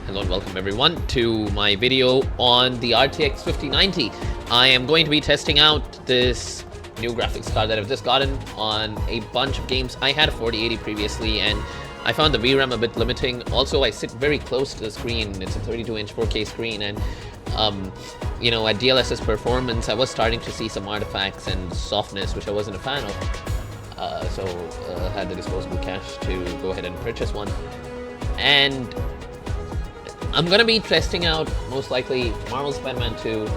Hello and welcome everyone to my video on the RTX 5090. I am going to be testing out this new graphics card that I've just gotten on a bunch of games. I had a 4080 previously and I found the VRAM a bit limiting. Also, I sit very close to the screen. It's a 32-inch 4K screen, and you know, at DLSS performance, I was starting to see some artifacts and softness, which I wasn't a fan of. So I had the disposable cash to go ahead and purchase one. And I'm gonna be testing out most likely Marvel Spider-Man 2,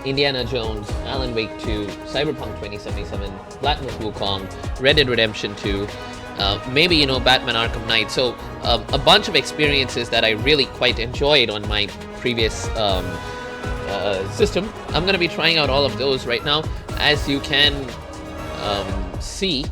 Indiana Jones, Alan Wake 2, Cyberpunk 2077, Black Myth Wukong, Red Dead Redemption 2, maybe, you know, Batman Arkham Knight. So a bunch of experiences that I really quite enjoyed on my previous system. I'm gonna be trying out all of those right now. As you can see,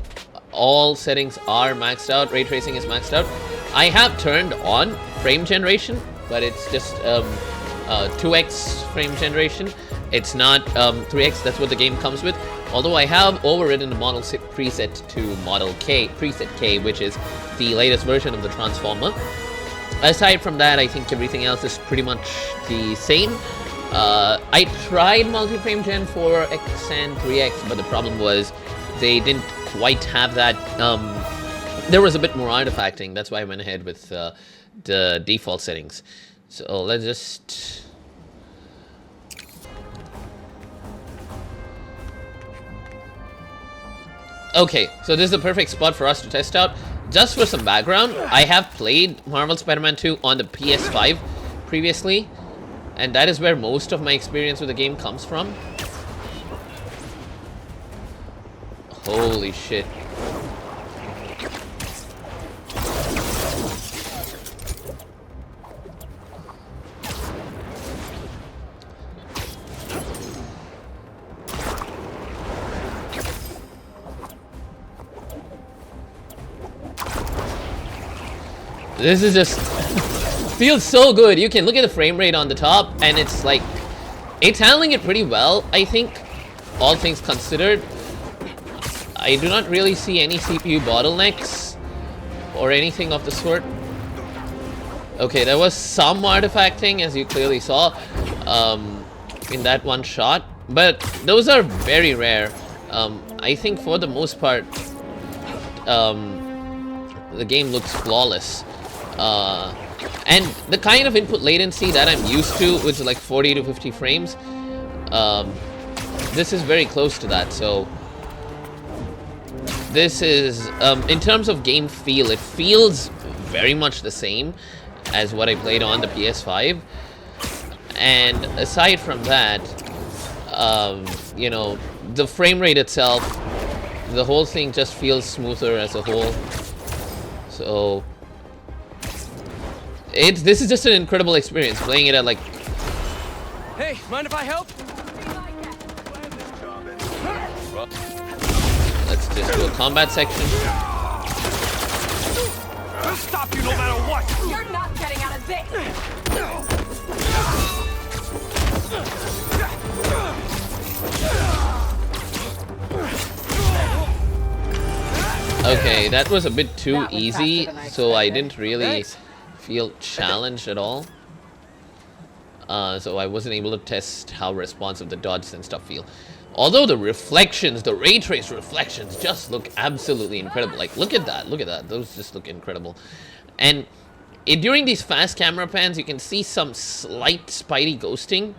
all settings are maxed out. Ray tracing is maxed out. I have turned on frame generation, but it's just 2x frame generation. It's not 3x. That's what the game comes with. Although I have overridden the model preset to model K, preset K, which is the latest version of the transformer. Aside from that, I think everything else is pretty much the same. I tried multi-frame gen for X and 3x, but the problem was they didn't quite have that. There was a bit more artifacting. That's why I went ahead with the default settings. So let's just... Okay, so this is the perfect spot for us to test out. Just for some background, I have played Marvel Spider-Man 2 on the PS5 previously, and that is where most of my experience with the game comes from. Holy shit. This is just feels so good. You can look at the frame rate on the top, and it's like it's handling it pretty well, I think, all things considered. I do not really see any CPU bottlenecks or anything of the sort. Okay, there was some artifacting, as you clearly saw, in that one shot, but those are very rare. I think for the most part, the game looks flawless. And the kind of input latency that I'm used to, which is like 40 to 50 frames, this is very close to that. So this is, in terms of game feel, it feels very much the same as what I played on the PS5. And aside from that, you know, the frame rate itself, the whole thing just feels smoother as a whole. So this is just an incredible experience playing it at like... Hey, mind if I help? Let's just do a combat section. I'll stop you no matter what! You're not getting out of this! Okay, that was a bit too easy, so I didn't really feel challenged at all. So I wasn't able to test how responsive the dodges and stuff feel. Although the reflections, the ray trace reflections just look absolutely incredible. Like, look at that, look at that. Those just look incredible. And during these fast camera pans, you can see some slight Spidey ghosting.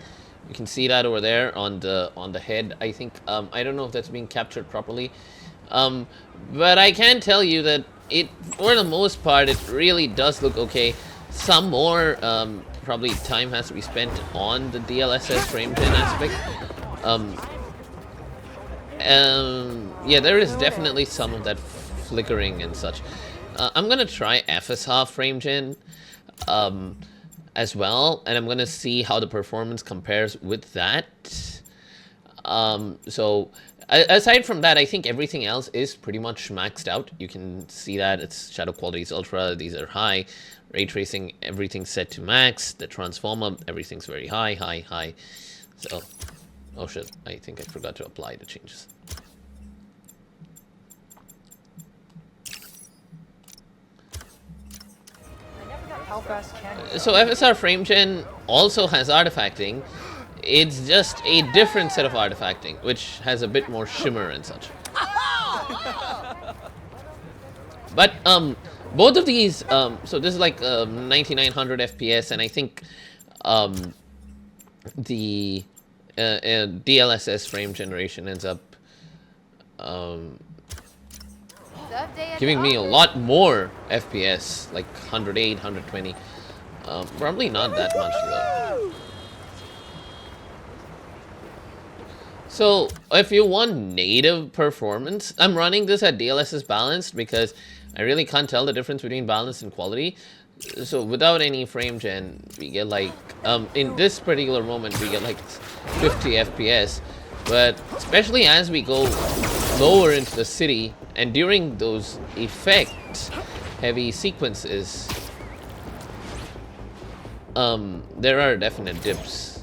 You can see that over there on the head, I think. I don't know if that's being captured properly. But I can tell you that for the most part, it really does look okay. Some more, probably time has to be spent on the DLSS frame gen aspect. Yeah, there is definitely some of that flickering and such. I'm gonna try FSR frame gen as well, and I'm gonna see how the performance compares with that. So aside from that, I think everything else is pretty much maxed out. You can see that it's shadow quality is ultra, these are high. Ray tracing, everything's set to max. The transformer, everything's very high, high, high. So, oh shit, I think I forgot to apply the changes. help fast can you? So FSR frame gen also has artifacting. It's just a different set of artifacting, which has a bit more shimmer and such. But both of these, so this is like 9900 FPS, and I think the DLSS frame generation ends up giving me a lot more FPS, like 108, 120. Probably not that much though. So if you want native performance, I'm running this at DLSS balanced because I really can't tell the difference between balance and quality. So without any frame gen, we get like, in this particular moment, we get like 50 FPS. But especially as we go lower into the city and during those effect heavy sequences, there are definite dips,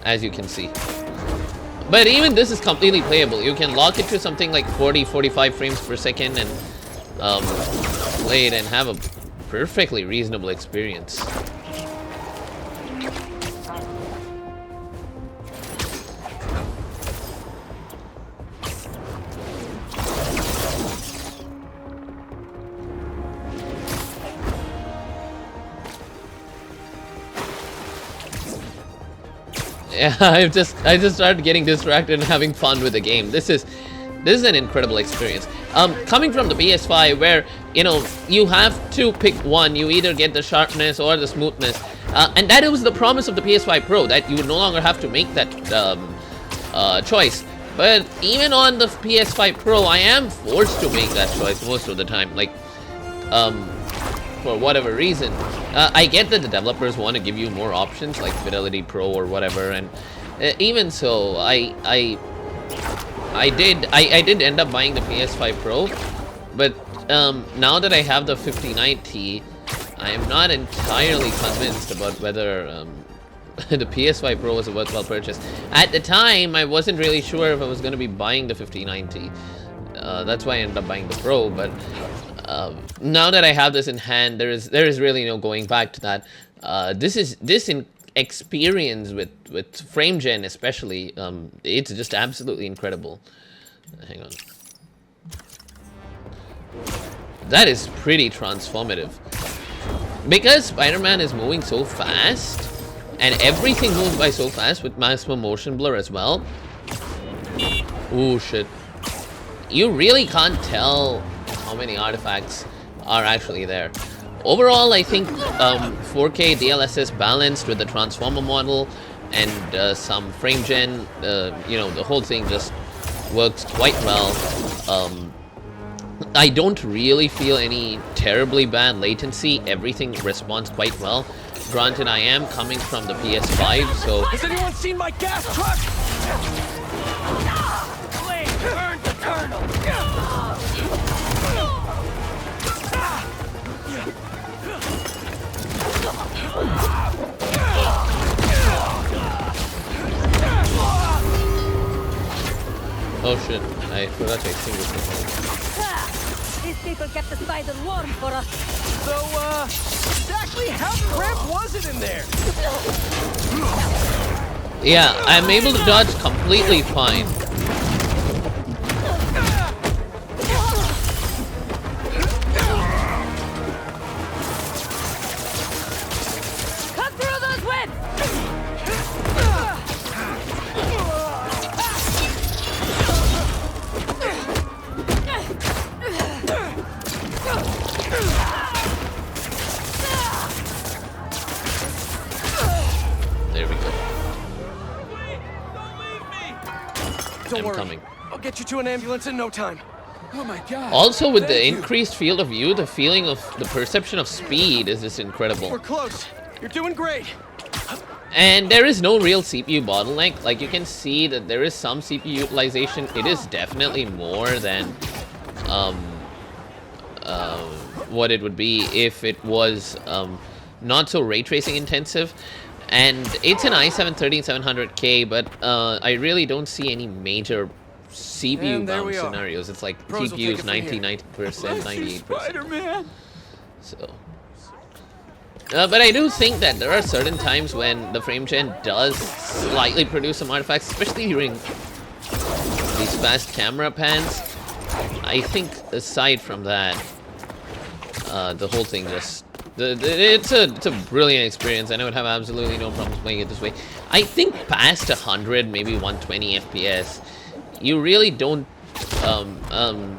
as you can see. But even this is completely playable. You can lock it to something like 40, 45 frames per second and play it and have a perfectly reasonable experience. Yeah, I just started getting distracted and having fun with the game. This is an incredible experience. Coming from the PS5, where you have to pick one. You either get the sharpness or the smoothness, and that was the promise of the PS5 Pro, that you would no longer have to make that choice. But even on the PS5 Pro, I am forced to make that choice most of the time. Like, for whatever reason. I get that the developers want to give you more options like Fidelity Pro or whatever, and even so, I did end up buying the PS5 Pro, but now that I have the 5090, I am not entirely convinced about whether the PS5 Pro was a worthwhile purchase. At the time, I wasn't really sure if I was going to be buying the 5090. That's why I ended up buying the Pro, but now that I have this in hand, there is really no going back to that. This experience with frame gen especially, it's just absolutely incredible. Hang on. That is pretty transformative. Because Spider-Man is moving so fast, and everything moves by so fast with maximum motion blur as well. Oh shit. You really can't tell how many artifacts are actually there. Overall, I think 4K DLSS balanced with the transformer model and some frame gen, the whole thing just works quite well. I don't really feel any terribly bad latency. Everything responds quite well. Granted, I am coming from the PS5, so... Has anyone seen my gas truck? Blade, burn the kernel! Oh shit, I forgot to extinguish the phone. These people kept the spider warm for us. So, exactly how cramped was it in there? Yeah, I'm able to dodge completely fine. Cut through those webs! There we go. Don't worry. Coming. I'll get you to an ambulance in no time. Oh my god. Also, with the Thank you. increased field of view, the feeling of the perception of speed is just incredible. We're close. You're doing great. And there is no real CPU bottleneck. Like, you can see that there is some CPU utilization. It is definitely more than what it would be if it was not so ray tracing intensive. And it's an i7-13700K, but I really don't see any major CPU And there bound we are. scenarios. It's like Pros will take GPUs it from here. 90%, 98%. Spider-Man. So But I do think that there are certain times when the frame gen does slightly produce some artifacts, especially during these fast camera pans. I think aside from that, the whole thing just... it's a brilliant experience. I know I'd have absolutely no problems playing it this way. I think past 100, maybe 120 FPS, you really don't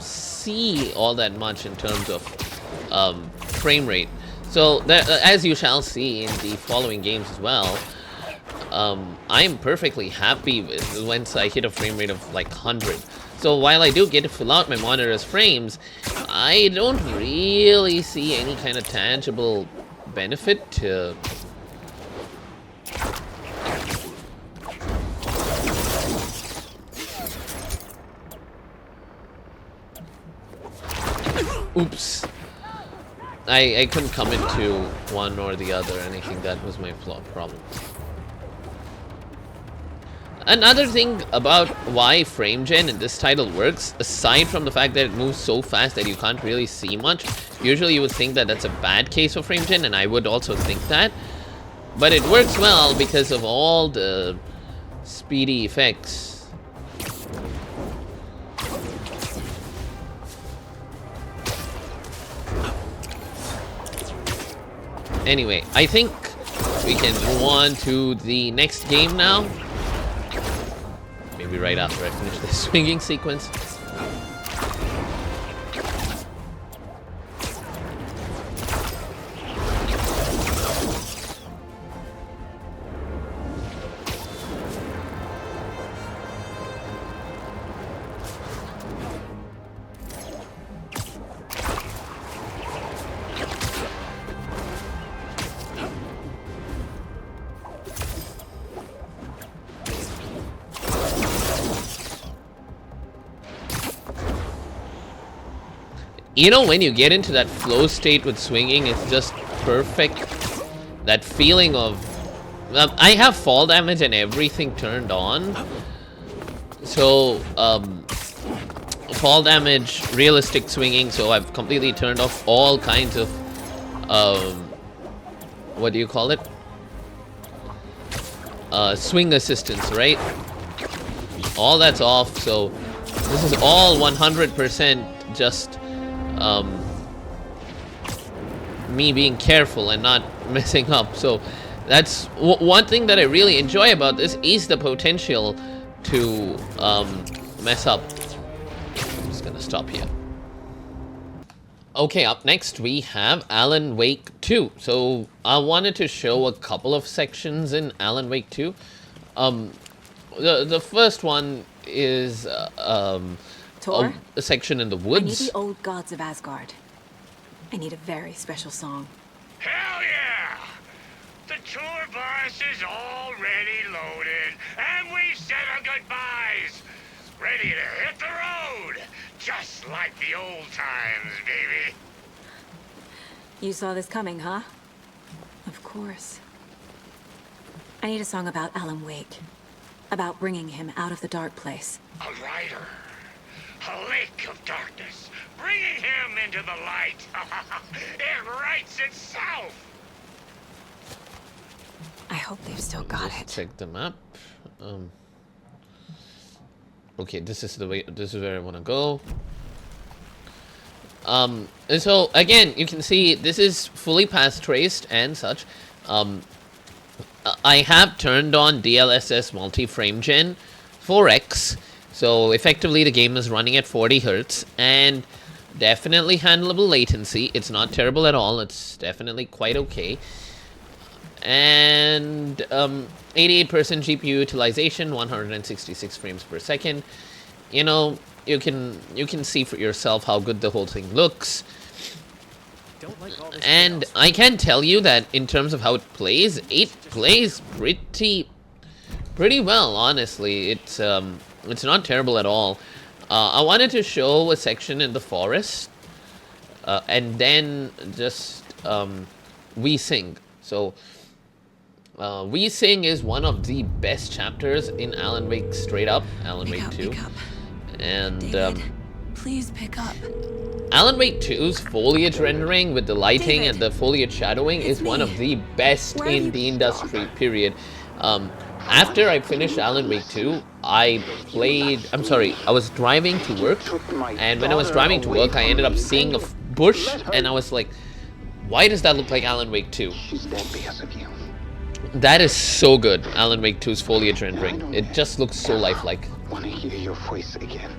see all that much in terms of frame rate. So, that, as you shall see in the following games as well, I'm perfectly happy with once I hit a frame rate of like 100. So while I do get to fill out my monitor's frames, I don't really see any kind of tangible benefit to... Oops. I couldn't commit to one or the other, and I think that was my problem. Another thing about why frame gen in this title works, aside from the fact that it moves so fast that you can't really see much, usually you would think that that's a bad case for frame gen, and I would also think that. But it works well because of all the speedy effects. Anyway, I think we can move on to the next game now. Maybe right after I finish this swinging sequence. You know, when you get into that flow state with swinging, it's just perfect. That feeling of... I have fall damage and everything turned on. So, fall damage, realistic swinging, so I've completely turned off all kinds of... what do you call it? Swing assistance, right? All that's off, so this is all 100% just... me being careful and not messing up. So that's one thing that I really enjoy about this is the potential to mess up. I'm just gonna stop here. Okay, up next we have Alan Wake 2. So I wanted to show a couple of sections in Alan Wake 2. The first one is Tor? a section in the woods. I need the old gods of Asgard. I need a very special song. Hell yeah! The tour bus is already loaded, and we said our goodbyes. Ready to hit the road, just like the old times, baby. You saw this coming, huh? Of course. I need a song about Alan Wake. About bringing him out of the dark place. A rider. A lake of darkness, bringing him into the light. It writes itself. I hope they've still got it. Check the map. Okay, this is the way. This is where I want to go. And so again, you can see this is fully path traced and such. I have turned on DLSS multi-frame gen 4x. So effectively the game is running at 40 Hertz and definitely handleable latency. It's not terrible at all. It's definitely quite okay. And 88% GPU utilization, 166 frames per second. You know, you can see for yourself how good the whole thing looks. And I can tell you that in terms of how it plays pretty well, honestly. It's not terrible at all. I wanted to show a section in the forest, and then just We Sing. So We Sing is one of the best chapters in Alan Wake, straight up Alan Wake 2. Pick up. And David, please pick up. Alan Wake 2's foliage rendering with the lighting and the foliage shadowing is one of the best in the industry, period. After I finished Alan Wake 2, I was driving to work, and when I was driving to work, I ended up seeing a bush, and I was like, why does that look like Alan Wake 2? She's dead because of you. That is so good, Alan Wake 2's foliage rendering. It just looks so lifelike. I want to hear your voice again.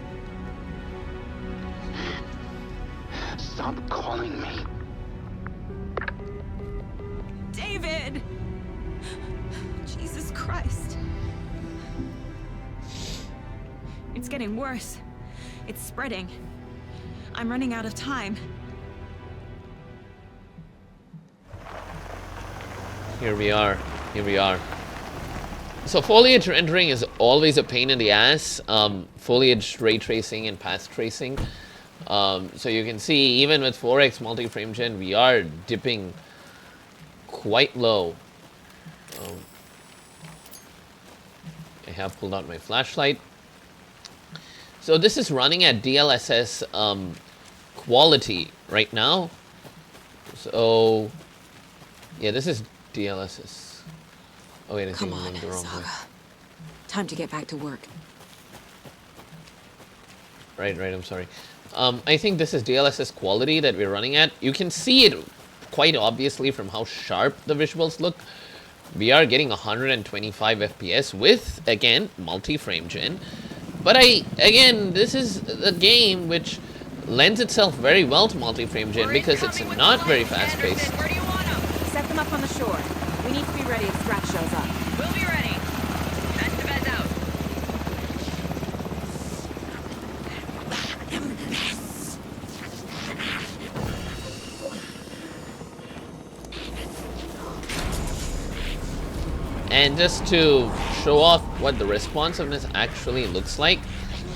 Stop calling me. David! Jesus Christ. It's getting worse. It's spreading. I'm running out of time. Here we are. Here we are. So foliage rendering is always a pain in the ass. Foliage ray tracing and path tracing. So you can see even with 4x multi-frame gen, we are dipping quite low. I have pulled out my flashlight. So this is running at DLSS quality right now. So yeah, this is DLSS. Oh wait, I think I'm the wrong one. Time to get back to work. Right, I'm sorry. I think this is DLSS quality that we're running at. You can see it quite obviously from how sharp the visuals look. We are getting 125 FPS with, again, multi-frame gen. But again, this is a game which lends itself very well to multi-frame gen because it's not very fast-paced. Where do you want them? Set them up on the shore. We need to be ready if Scratch shows up. We'll be ready. Best of us out. And just to show off what the responsiveness actually looks like,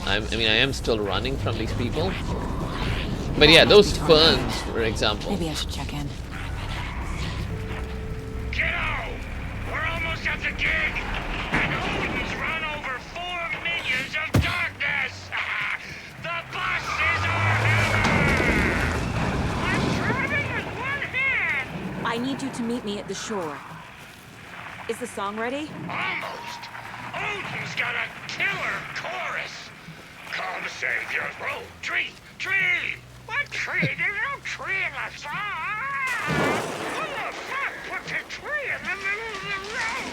I mean, I am still running from these people. But yeah, those ferns, for example. Maybe I should check in. Kiddo! We're almost at the gig! And Odin's run over 4 minions of darkness! The bus is our hammer! I'm driving with one hand! I need you to meet me at the shore. Is the song ready? Almost! Odin's got a killer chorus! Come save your road, tree! Tree! What tree? There's no tree in the song! Who the fuck put the tree in the middle of the road?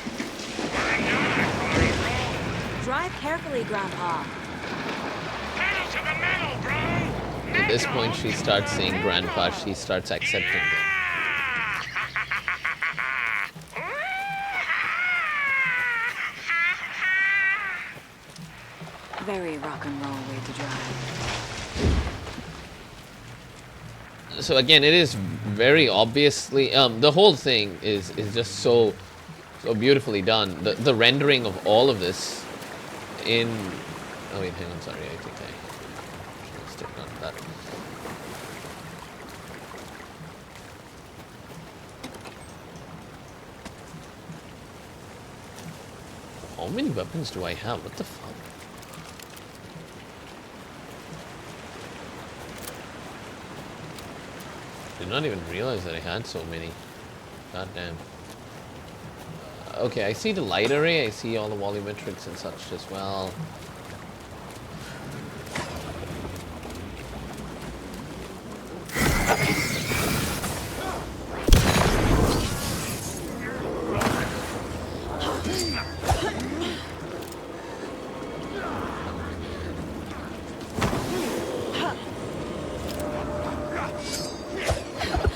I'm not on a road! Drive carefully, Grandpa. Pedal to the metal, bro! At this point, she starts saying grandpa, she starts accepting it. Very rock and roll way to drive. So again, it is very obviously, the whole thing is just so beautifully done. The rendering of all of this in, oh wait, hang on, sorry, I think I should stick on that. How many weapons do I have? What the fuck? Did not even realize that I had so many. God damn. Okay, I see the light array, I see all the volumetrics and such as well.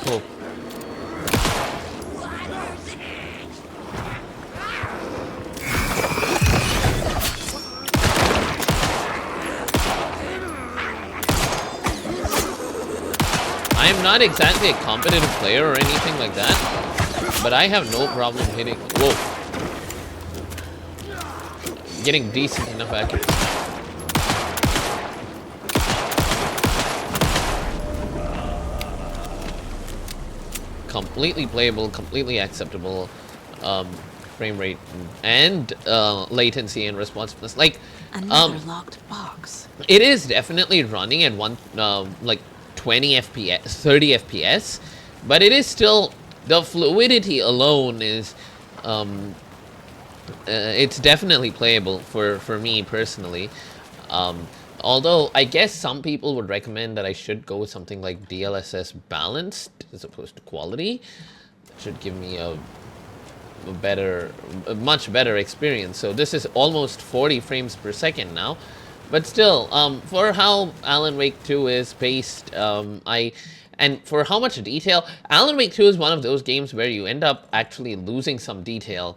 Cool. I am not exactly a competitive player or anything like that, but I have no problem hitting. Whoa. Getting decent enough accuracy. Completely playable, completely acceptable frame rate and latency and responsiveness. Like another locked box. it is definitely running at like 20 FPS, 30 FPS, but it is still, the fluidity alone is, it's definitely playable for me personally. Although I guess some people would recommend that I should go with something like DLSS balanced as opposed to quality. That should give me a much better experience. So this is almost 40 frames per second now, but still, for how Alan Wake 2 is paced, and for how much detail, Alan Wake 2 is one of those games where you end up actually losing some detail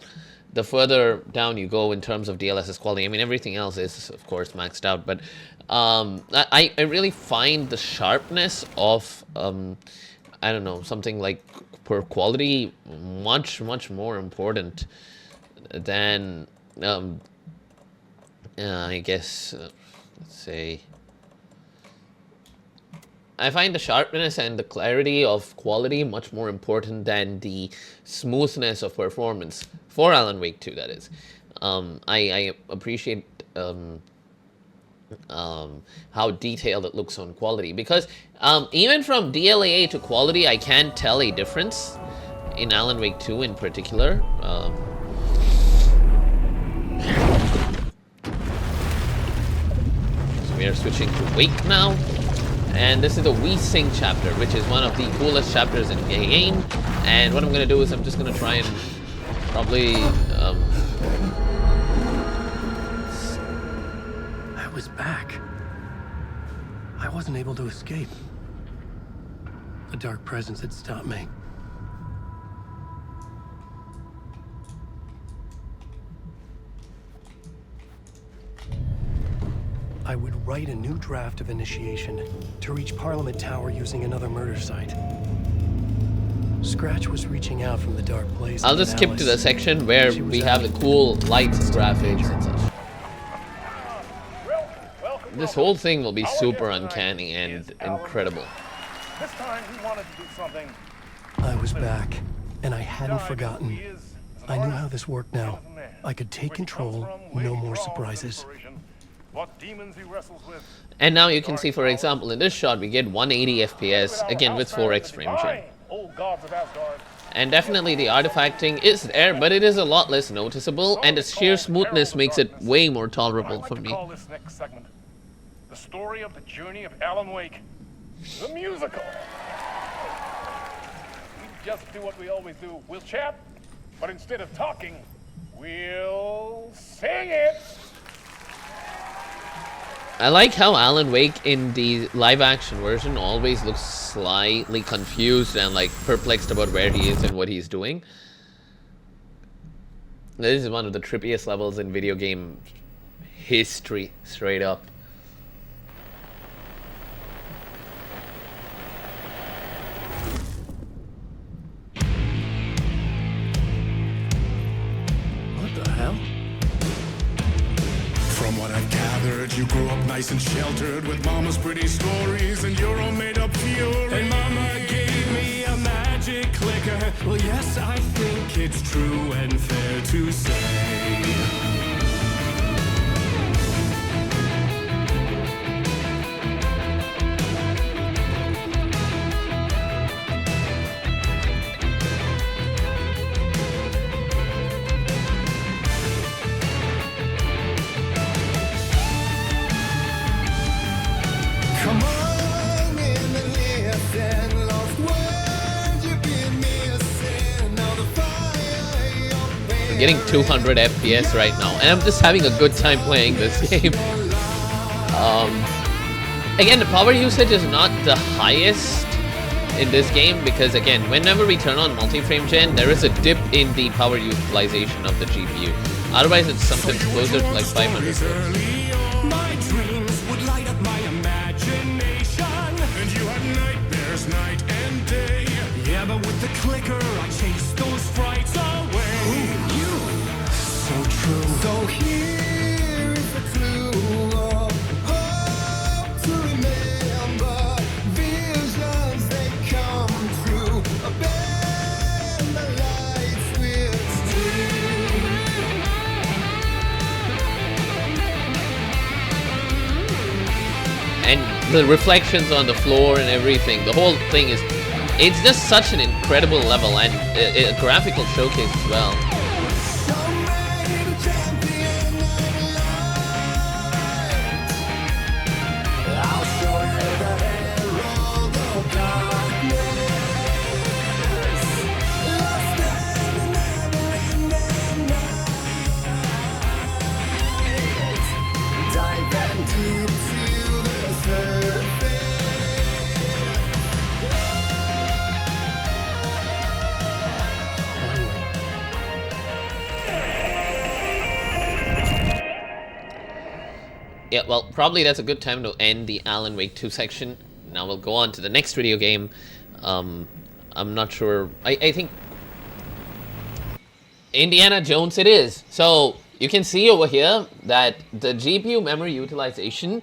the further down you go in terms of DLSS quality. I mean, everything else is, of course, maxed out, but I really find the sharpness of, I don't know, something like per quality much more important than, I guess, let's say, I find the sharpness and the clarity of quality much more important than the smoothness of performance for Alan Wake 2, that is. I appreciate how detailed it looks on quality, because even from DLAA to quality, I can tell a difference in Alan Wake 2 in particular. So we are switching to Wake now. And this is the We Sing chapter, which is one of the coolest chapters in the game. And what I'm going to do is I'm just going to try and probably... I was back. I wasn't able to escape. A dark presence had stopped me. I would write a new draft of initiation to reach Parliament Tower using another murder site. Scratch was reaching out from the dark place. I'll just skip to the section where we have the cool lights and graphics and such. This whole thing will be super uncanny and incredible. This time he wanted to do something. I was back, and I hadn't forgotten. I knew how this worked now. I could take control, no more surprises. What demons he wrestles with. And now you can see, for example, in this shot, we get 180 FPS, again with 4x frame gen. Old gods of Asgard. And definitely the artifacting is there, but it is a lot less noticeable, and its sheer smoothness makes it way more tolerable for me. Call this next segment the story of the journey of Alan Wake, the musical. We just do what we always do. We'll chat, but instead of talking, we'll sing it. I like how Alan Wake in the live-action version always looks slightly confused and like perplexed about where he is and what he's doing. This is one of the trippiest levels in video game history, straight up. What the hell? From what I've gathered, you grew up nice and sheltered with mama's pretty stories and your own made-up fury. And mama gave me a magic clicker. Well, yes, I think it's true and fair to say. Getting 200 FPS right now, and I'm just having a good time playing this game. Again, the power usage is not the highest in this game because, again, whenever we turn on multi-frame gen, there is a dip in the power utilization of the GPU. Otherwise, it's sometimes closer to like 500 frames. My dreams would light up my imagination, and you had nightmares night and day. Yeah, but with the clicker, I chased those frights away. So true. So here is the clue of hope to remember. Visions, they come true. Bend the lights with steel. the reflections on the floor and everything. The whole thing is, it's just such an incredible level and a graphical showcase as well. Yeah, well, probably that's a good time to end the Alan Wake 2 section. Now we'll go on to the next video game. I'm not sure. I think Indiana Jones it is. So you can see over here that the GPU memory utilization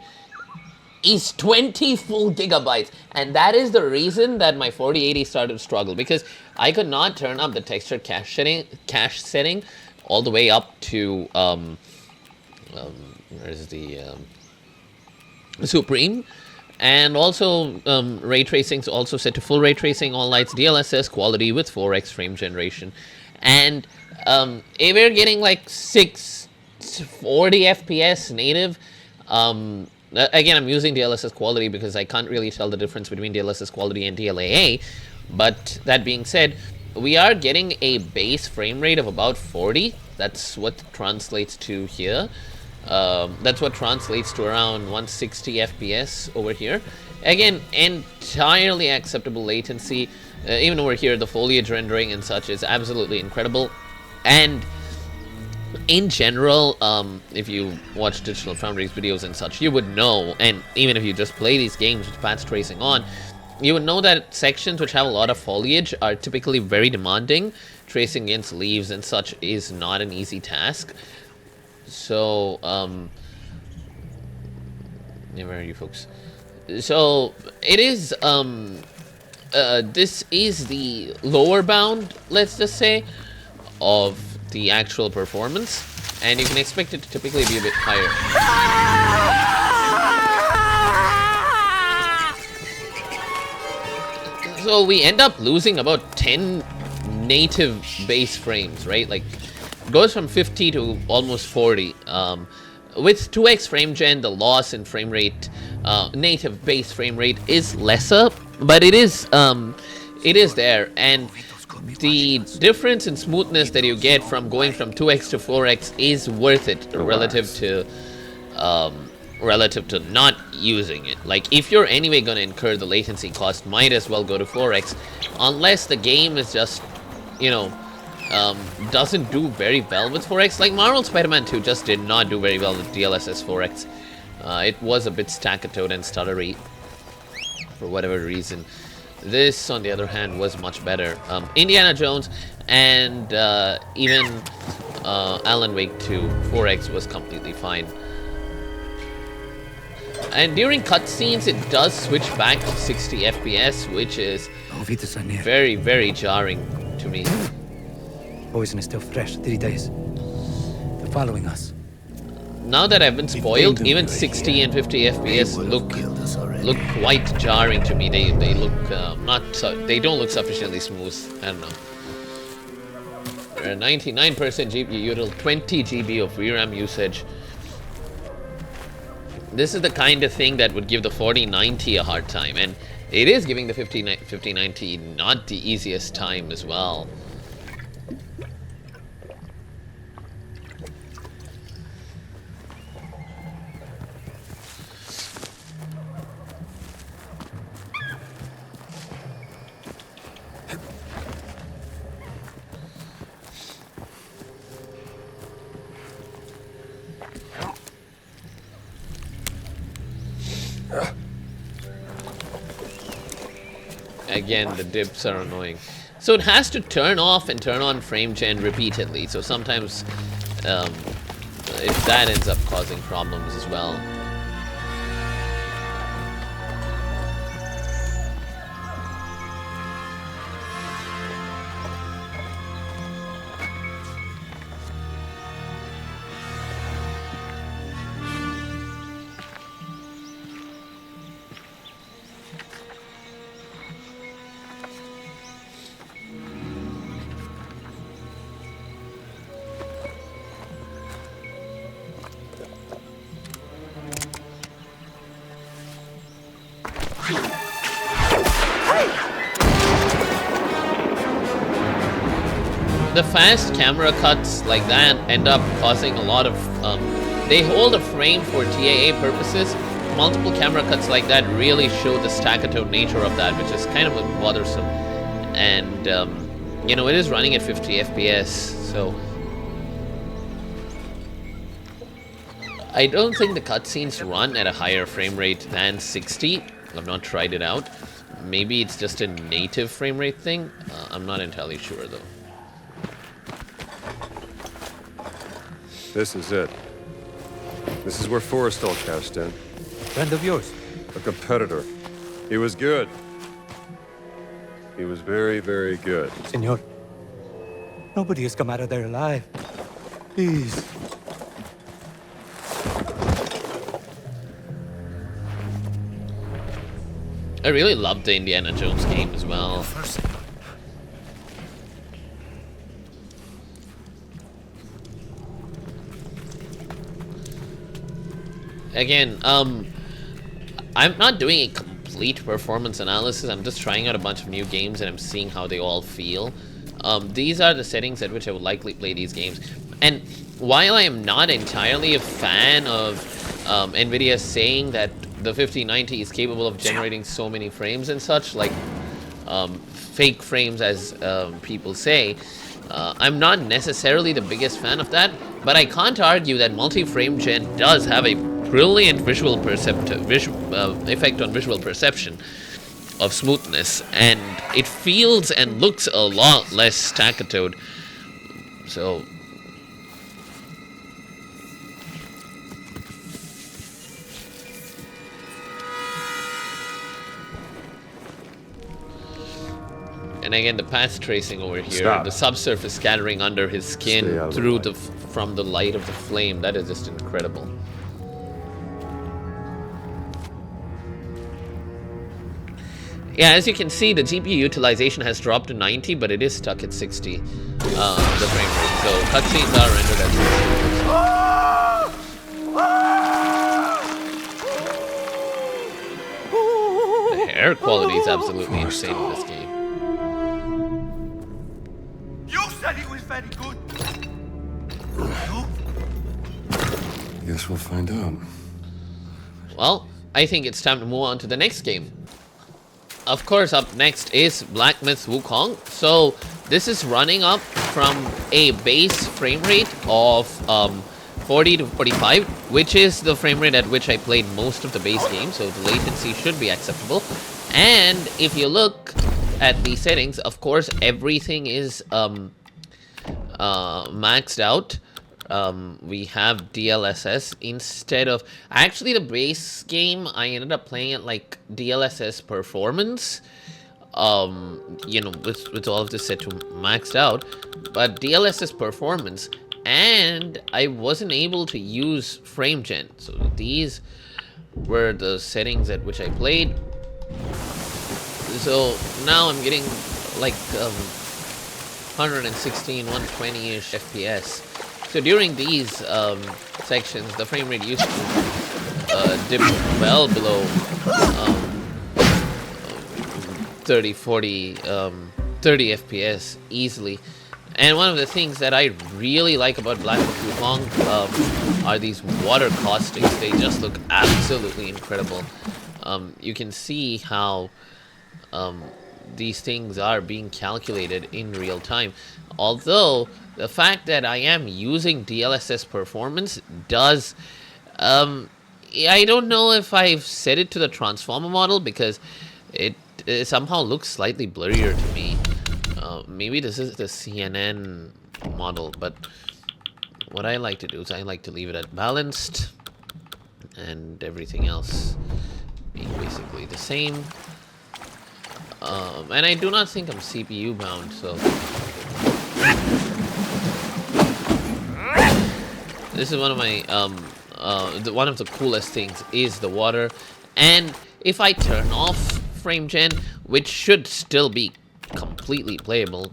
is 20 full gigabytes, and that is the reason that my 4080 started to struggle, because I could not turn up the texture cache setting all the way up to where's the Supreme, and also ray tracing is also set to full ray tracing, all lights, DLSS quality with 4x frame generation, and we're getting like 640 FPS native. Again, I'm using DLSS quality because I can't really tell the difference between DLSS quality and DLAA, but that being said, we are getting a base frame rate of about 40. That's what translates to here. That's what translates to around 160 FPS over here. Again, entirely acceptable latency. Even over here, the foliage rendering and such is absolutely incredible. And in general, if you watch Digital Foundry's videos and such, you would know, and even if you just play these games with path tracing on, you would know that sections which have a lot of foliage are typically very demanding. Tracing against leaves and such is not an easy task. So, yeah, where are you folks? So, it is, this is the lower bound, let's just say, of the actual performance, and you can expect it to typically be a bit higher. So we end up losing about 10 native base frames, right? Like, it goes from 50 to almost 40. With 2x frame gen, the loss in frame rate, native base frame rate is lesser, but it is there, and the difference in smoothness that you get from going from 2x to 4x is worth it relative to not using it. Like, if you're anyway going to incur the latency cost, might as well go to 4x, unless the game is just, you know, doesn't do very well with 4x. Like Marvel Spider-Man 2 just did not do very well with DLSS 4x. It was a bit stackatoed and stuttery for whatever reason. This, on the other hand, was much better. Indiana Jones and even Alan Wake 2 4x was completely fine. And during cutscenes, it does switch back to 60 FPS, which is very, very jarring to me. Poison is still fresh, 3 days. They're following us. Now that I've been spoiled, even 60 and 50 FPS look quite jarring to me. They look they don't look sufficiently smooth. I don't know. 99% GPU util, 20 GB of VRAM usage. This is the kind of thing that would give the 4090 a hard time, and it is giving the 5090 not the easiest time as well. Again, the dips are annoying. So it has to turn off and turn on frame gen repeatedly. So sometimes that ends up causing problems as well. The fast camera cuts like that end up causing a lot of they hold a frame for TAA purposes. Multiple camera cuts like that really show the staccato nature of that, which is kind of bothersome. And you know, it is running at 50 FPS, so I don't think the cutscenes run at a higher frame rate than 60. I've not tried it out. Maybe it's just a native frame rate thing. I'm not entirely sure though. This is it. This is where Forrestal cashed in. Friend of yours? A competitor. He was good. He was very, very good. Senor, nobody has come out of there alive. Please. I really loved the Indiana Jones game as well. Again, I'm not doing a complete performance analysis. I'm just trying out a bunch of new games and I'm seeing how they all feel. These are the settings at which I would likely play these games. And while I am not entirely a fan of Nvidia saying that the 5090 is capable of generating so many frames and such, like fake frames as people say, I'm not necessarily the biggest fan of that, but I can't argue that multi-frame gen does have a brilliant visual effect on visual perception of smoothness, and it feels and looks a lot less staccatoed. So and again, the path tracing over here, Stop. the subsurface scattering under his Stay skin out of through the from the light of the flame, that is just incredible. Yeah, as you can see, the GPU utilization has dropped to 90, but it is stuck at 60, the frame rate. So cutscenes are rendered at 60. The hair quality is absolutely insane in this game. You said he was very good. Guess we'll find out. Well, I think it's time to move on to the next game. Of course, up next is Black Myth Wukong. So this is running up from a base frame rate of 40 to 45, which is the frame rate at which I played most of the base game, so the latency should be acceptable. And if you look at the settings, of course, everything is maxed out. We have DLSS instead of... Actually, the base game, I ended up playing it like DLSS performance. You know, with all of this set to maxed out. But DLSS performance, and I wasn't able to use frame gen. So these were the settings at which I played. So now I'm getting like 116, 120-ish FPS. So during these sections, the frame rate used to dip well below 30, 40, 30 FPS easily. And one of the things that I really like about Black Myth Wukong are these water castings. They just look absolutely incredible. You can see how these things are being calculated in real time. Although the fact that I am using DLSS performance does, I don't know if I've set it to the transformer model because it somehow looks slightly blurrier to me. Maybe this is the CNN model, but what I like to do is I like to leave it at balanced and everything else being basically the same. And I do not think I'm CPU bound, so this is one of my one of the coolest things is the water. And if I turn off frame gen, which should still be completely playable,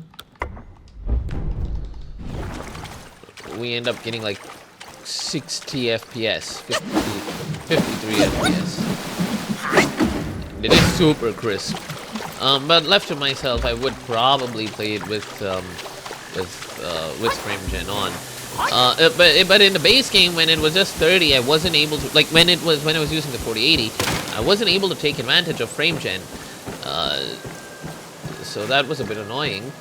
we end up getting like 60 FPS, 53 FPS. It is super crisp. But left to myself, I would probably play it with frame gen on. But in the base game, when it was just 30, I wasn't able to, like when I was using the 4080, I wasn't able to take advantage of frame gen. So that was a bit annoying.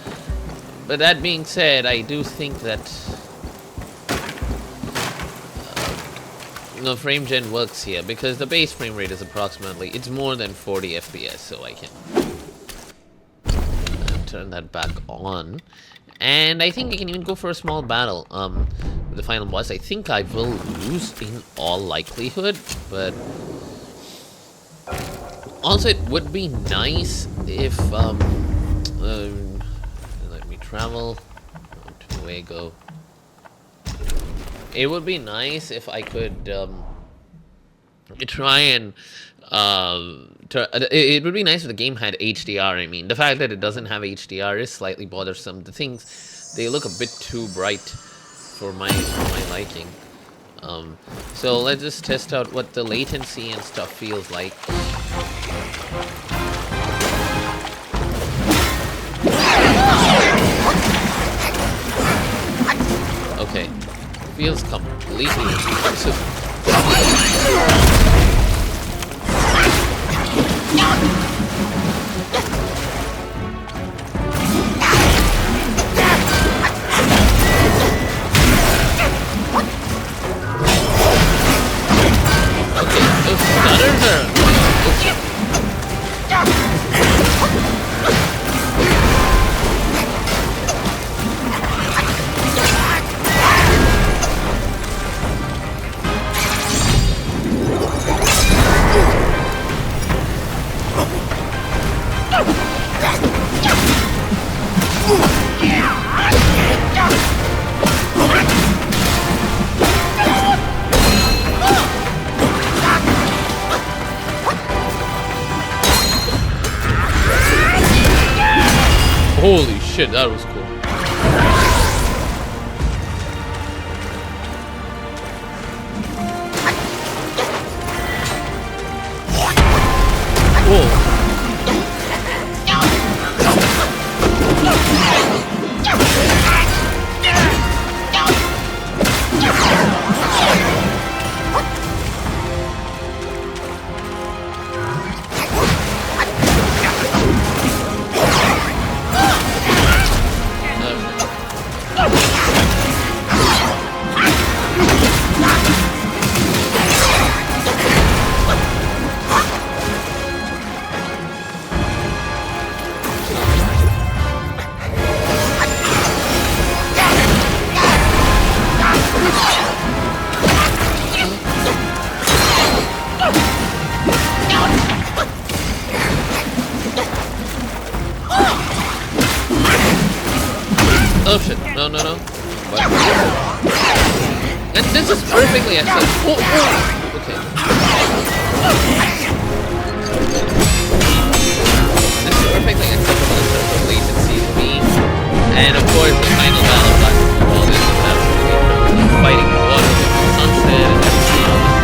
But that being said, I do think that frame gen works here because the base frame rate is approximately, it's more than 40 FPS, so I can turn that back on. And I think I can even go for a small battle with the final boss. I think I will lose in all likelihood, but also it would be nice if let me travel to Nuevo. It would be nice if I could try and it would be nice if the game had HDR. I mean, the fact that it doesn't have HDR is slightly bothersome. The things, they look a bit too bright for my liking. So let's just test out what the latency and stuff feels like. Okay, feels completely impressive. Okay, those stutters are... Holy shit, that was cool. Whoa. Oh shit, no. What? And this is perfectly acceptable. Oh. Okay. This is perfectly acceptable in terms of latency to me. And of course, the final battle boss of all this is absolutely fighting water with the sunset and everything else.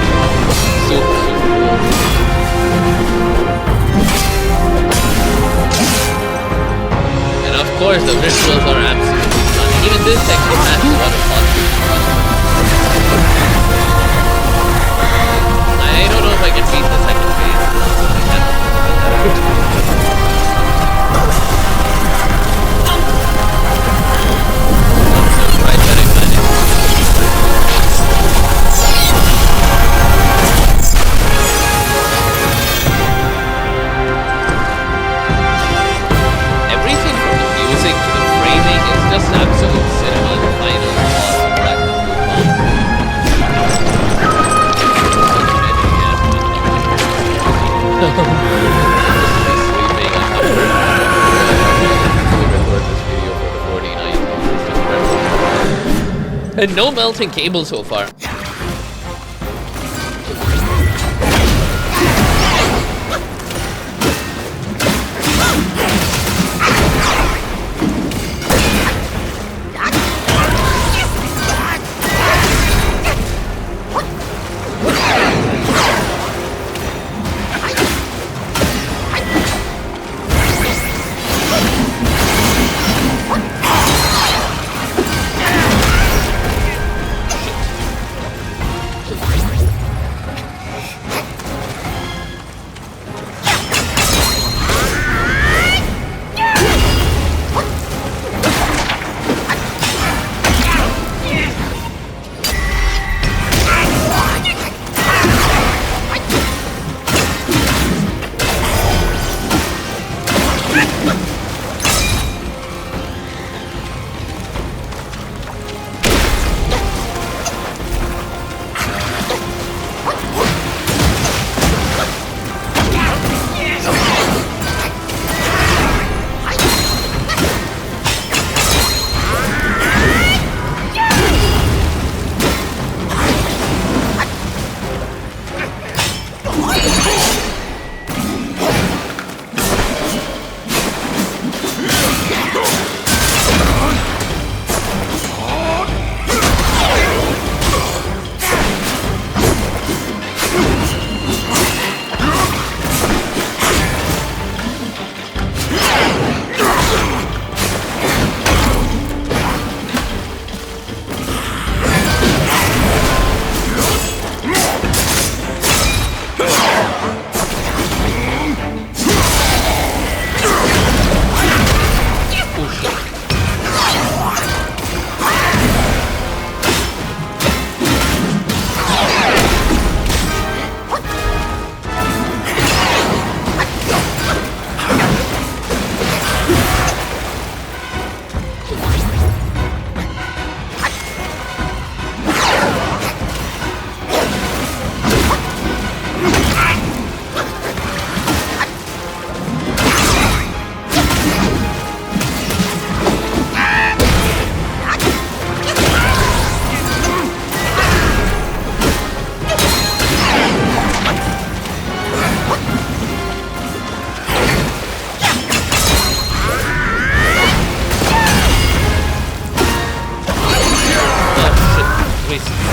Super cool. And of course, the visuals are absolutely stunning. Even this section has waterfalls. I don't know if I can beat the second phase. I can't figure that out. Right, that I everything from the music to the framing is just absolute cinema. The final boss of and no melting cable so far. please.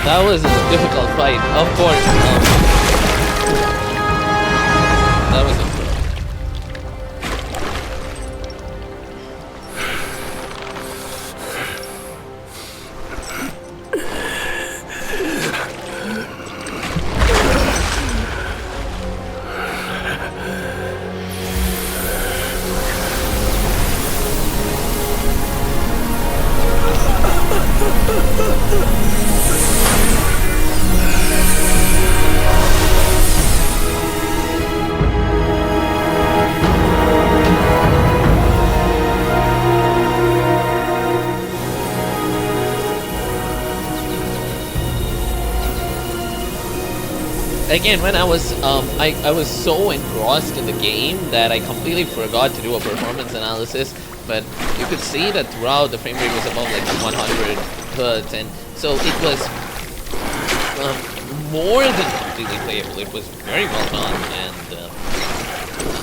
That was a difficult fight, of course. That was a Again, when I was so engrossed in the game that I completely forgot to do a performance analysis. But you could see that throughout the frame rate was above like 100 hertz, and so it was more than completely playable. It was very well done, and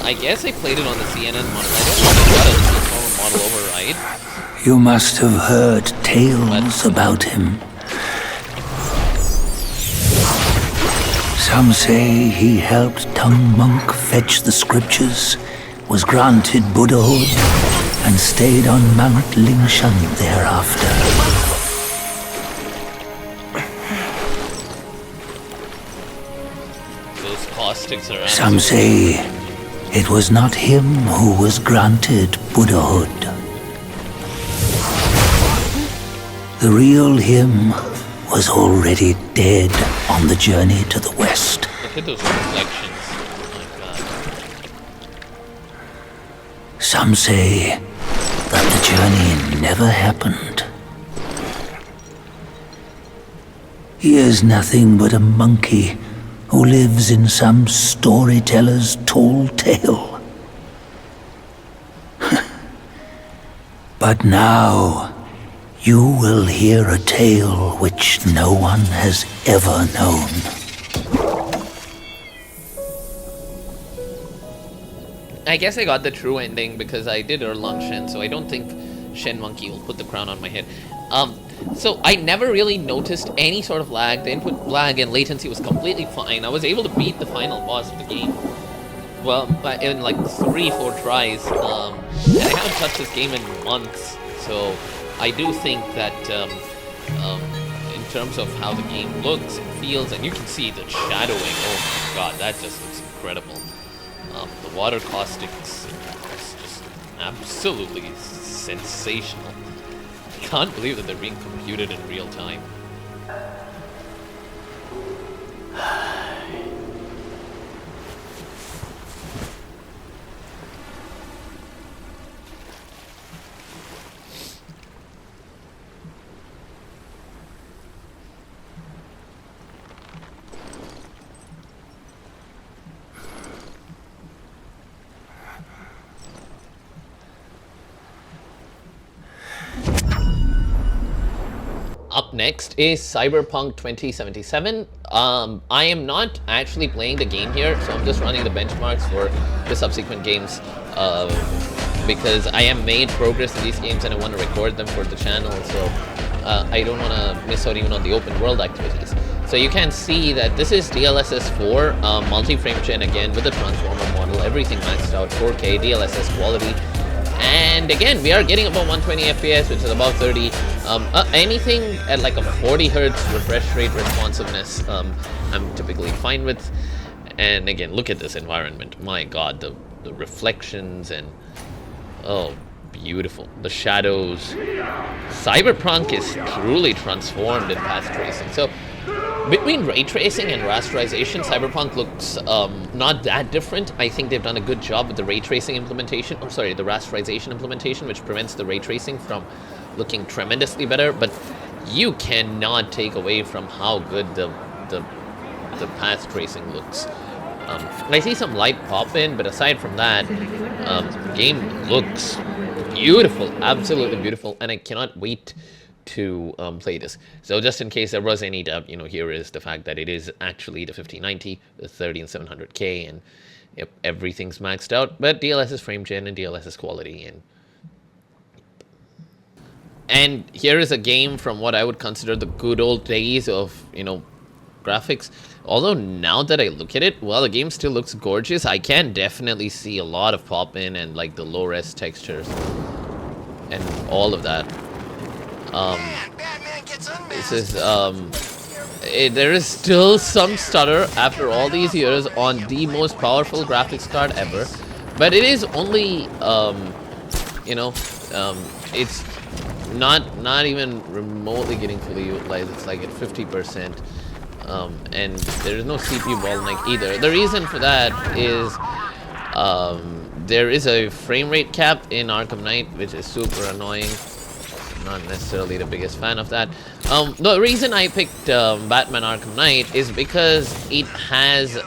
I guess I played it on the CNN model. I don't know if I got a transformer model override. You must have heard tales about him. Some say he helped Tung Monk fetch the scriptures, was granted Buddhahood, and stayed on Mount Lingshan thereafter. Those caustics are Some say it was not him who was granted Buddhahood. The real him was already dead on the journey to the west. Look at those reflections. Oh my god. Some say that the journey never happened. He is nothing but a monkey who lives in some storyteller's tall tale. But now, you will hear a tale which no one has ever known. I guess I got the true ending because I did Erlang Shen, so I don't think Shen Monkey will put the crown on my head. So I never really noticed any sort of lag. The input lag and latency was completely fine. I was able to beat the final boss of the game, well, in like 3-4 tries. And I haven't touched this game in months, so I do think that in terms of how the game looks and feels, and you can see the shadowing. Oh my god, that just looks incredible. The water caustics is just absolutely sensational. I can't believe that they're being computed in real time. Up next is Cyberpunk 2077. I am not actually playing the game here, so I'm just running the benchmarks for the subsequent games because I have made progress in these games and I want to record them for the channel, so I don't want to miss out even on the open world activities. So you can see that this is DLSS 4, multi-frame gen again with the transformer model, everything maxed out, 4K, DLSS quality. And again, we are getting about 120 FPS, which is about 30. Anything at like a 40 hertz refresh rate responsiveness, I'm typically fine with. And again, look at this environment. My god, the reflections and oh, beautiful. The shadows. Cyberpunk is truly transformed in path tracing. So between ray tracing and rasterization, Cyberpunk looks not that different. I think they've done a good job with the ray tracing implementation. Oh, sorry, the rasterization implementation, which prevents the ray tracing from looking tremendously better. But you cannot take away from how good the path tracing looks. I see some light pop in, but aside from that, the game looks beautiful, absolutely beautiful, and I cannot wait to play this. So just in case there was any doubt, you know, here is the fact that it is actually the 5090, the 30 and 700K, and yep, everything's maxed out, but DLSS frame gen and DLSS quality, and here is a game from what I would consider the good old days of, you know, graphics. Although now that I look at it, well, the game still looks gorgeous. I can definitely see a lot of pop in and like the low res textures and all of that. This is there is still some stutter after all these years on the most powerful graphics card ever, but it is only you know, it's not even remotely getting fully utilized. It's like at 50%. And there's no CPU bottleneck either. The reason for that is there is a frame rate cap in Arkham Knight, which is super annoying. I'm not necessarily the biggest fan of that. The reason I picked Batman Arkham Knight is because it has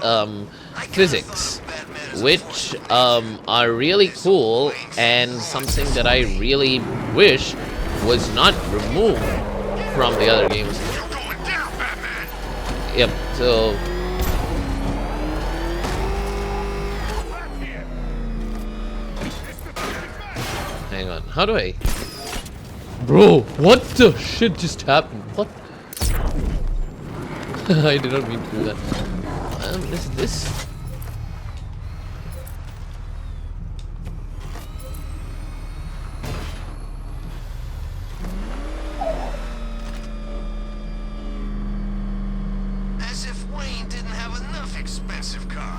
physics, which are really cool and something that I really wish was not removed from the other games. Yep, so hang on, how do I? Bro, what the shit just happened? What? I did not mean to do that. Is this?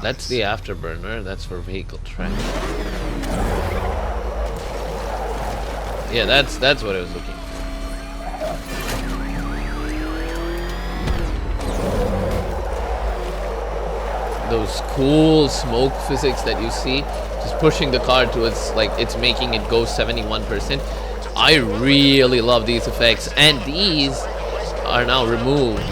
That's the afterburner. That's for vehicle track. Yeah, that's what I was looking for. Those cool smoke physics that you see, just pushing the car to its, like, it's making it go 71%. I really love these effects, and these are now removed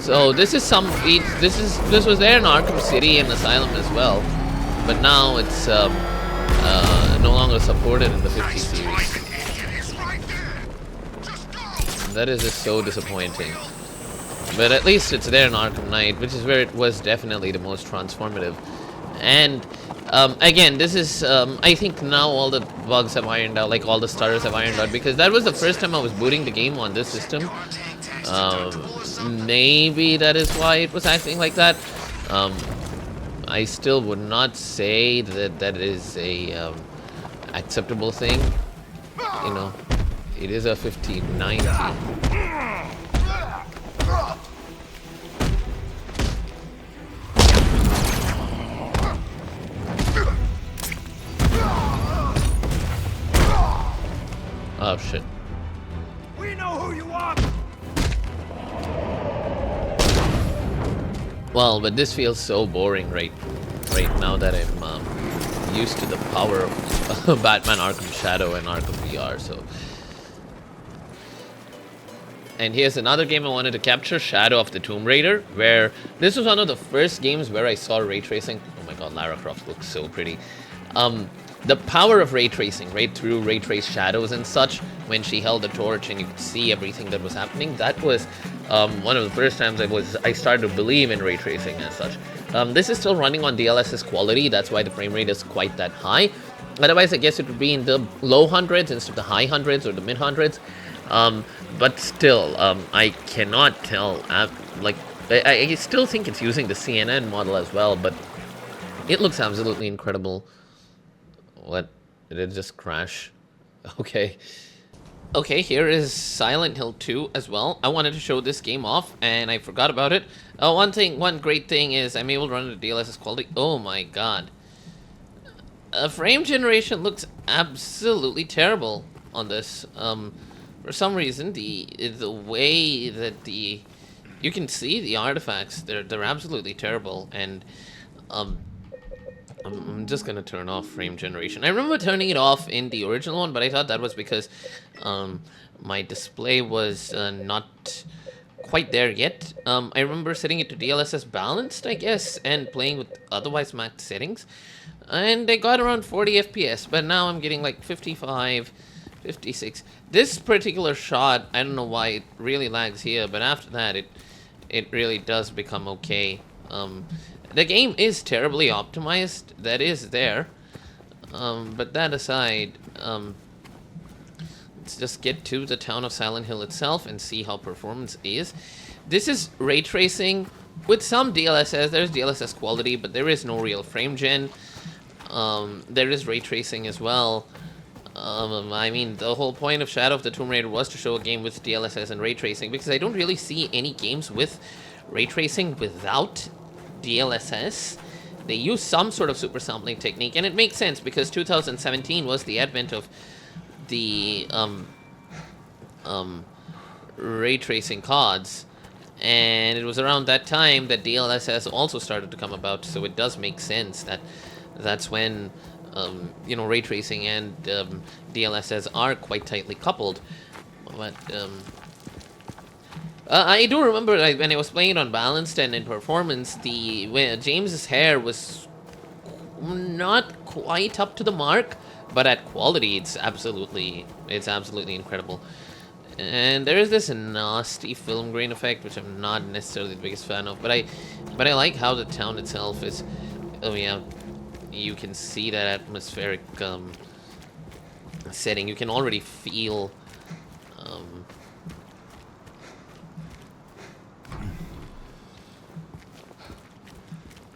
So this is this was there in Arkham City and Asylum as well, but now it's no longer supported in the 50 series. That is just so disappointing. But at least it's there in Arkham Knight, which is where it was definitely the most transformative. And again, this is I think now all the bugs have ironed out, like all the stutters have ironed out, because that was the first time I was booting the game on this system. Maybe that is why it was acting like that. I still would not say that that is a acceptable thing. You know, it is a 1590. Oh shit. We know who you are! Well, but this feels so boring right now that I'm used to the power of Batman Arkham Shadow and Arkham VR, so. And here's another game I wanted to capture, Shadow of the Tomb Raider, where this was one of the first games where I saw ray tracing. Oh my god, Lara Croft looks so pretty. The power of ray tracing, right through ray trace shadows and such, when she held the torch and you could see everything that was happening, that was one of the first times I started to believe in ray tracing as such. This is still running on DLSS quality, that's why the frame rate is quite that high. Otherwise, I guess it would be in the low hundreds instead of the high hundreds or the mid hundreds. But still, I cannot tell. I still think it's using the CNN model as well, but it looks absolutely incredible. What? Did it just crash? Okay. Okay, here is Silent Hill 2 as well. I wanted to show this game off, and I forgot about it. One great thing is I'm able to run it at DLSS quality. Oh my god. Frame generation looks absolutely terrible on this. For some reason, the way that you can see the artifacts, they're absolutely terrible, and I'm just gonna turn off frame generation. I remember turning it off in the original one, but I thought that was because my display was not quite there yet. I remember setting it to DLSS balanced, I guess, and playing with otherwise maxed settings, and I got around 40 FPS, but now I'm getting like 55, 56. This particular shot, I don't know why it really lags here, but after that it really does become okay. The game is terribly optimized, that is there, but that aside, let's just get to the town of Silent Hill itself and see how performance is. This is ray tracing with some DLSS. There's DLSS quality, but there is no real frame gen. There is ray tracing as well. I mean, the whole point of Shadow of the Tomb Raider was to show a game with DLSS and ray tracing, because I don't really see any games with ray tracing without DLSS. They use some sort of super sampling technique, and it makes sense because 2017 was the advent of the ray tracing cards, and it was around that time that DLSS also started to come about, so it does make sense that that's when you know, ray tracing and DLSS are quite tightly coupled. But I do remember when I was playing it on balanced and in performance, when James's hair was not quite up to the mark, but at quality it's absolutely incredible. And there is this nasty film grain effect, which I'm not necessarily the biggest fan of, but I like how the town itself is. Oh yeah, you can see that atmospheric setting. You can already feel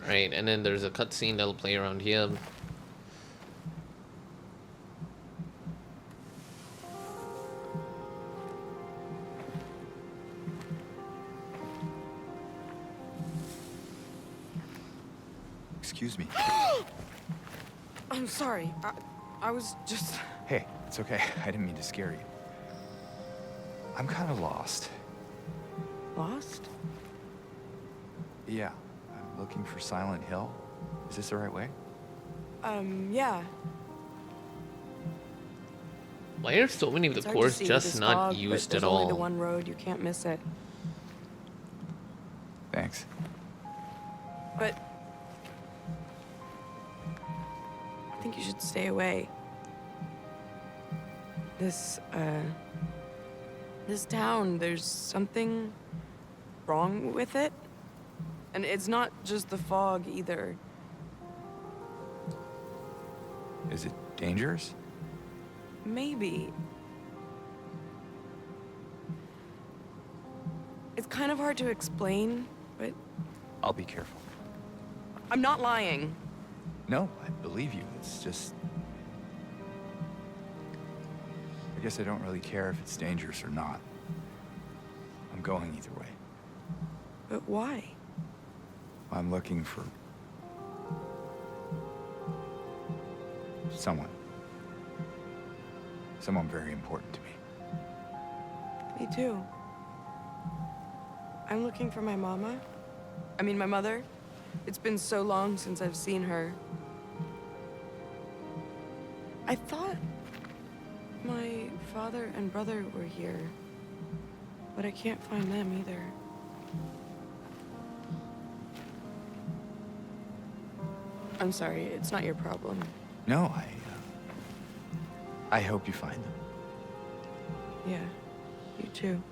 right, and then there's a cutscene that'll play around here. Excuse me. I'm sorry. I was just... Hey, it's okay. I didn't mean to scare you. I'm kind of lost. Lost? Yeah. I'm looking for Silent Hill. Is this the right way? Yeah. Why are so many of the cores just not used at all? There's only the one road. You can't miss it. but I think you should stay away. This town, there's something wrong with it. And it's not just the fog either. Is it dangerous? Maybe. It's kind of hard to explain, but I'll be careful. I'm not lying. No, I believe you. It's just... I guess I don't really care if it's dangerous or not. I'm going either way. But why? I'm looking for... someone. Someone very important to me. Me too. I'm looking for my mama. I mean, my mother. It's been so long since I've seen her. I thought my father and brother were here, but I can't find them either. I'm sorry, it's not your problem. No, I hope you find them. Yeah, you too.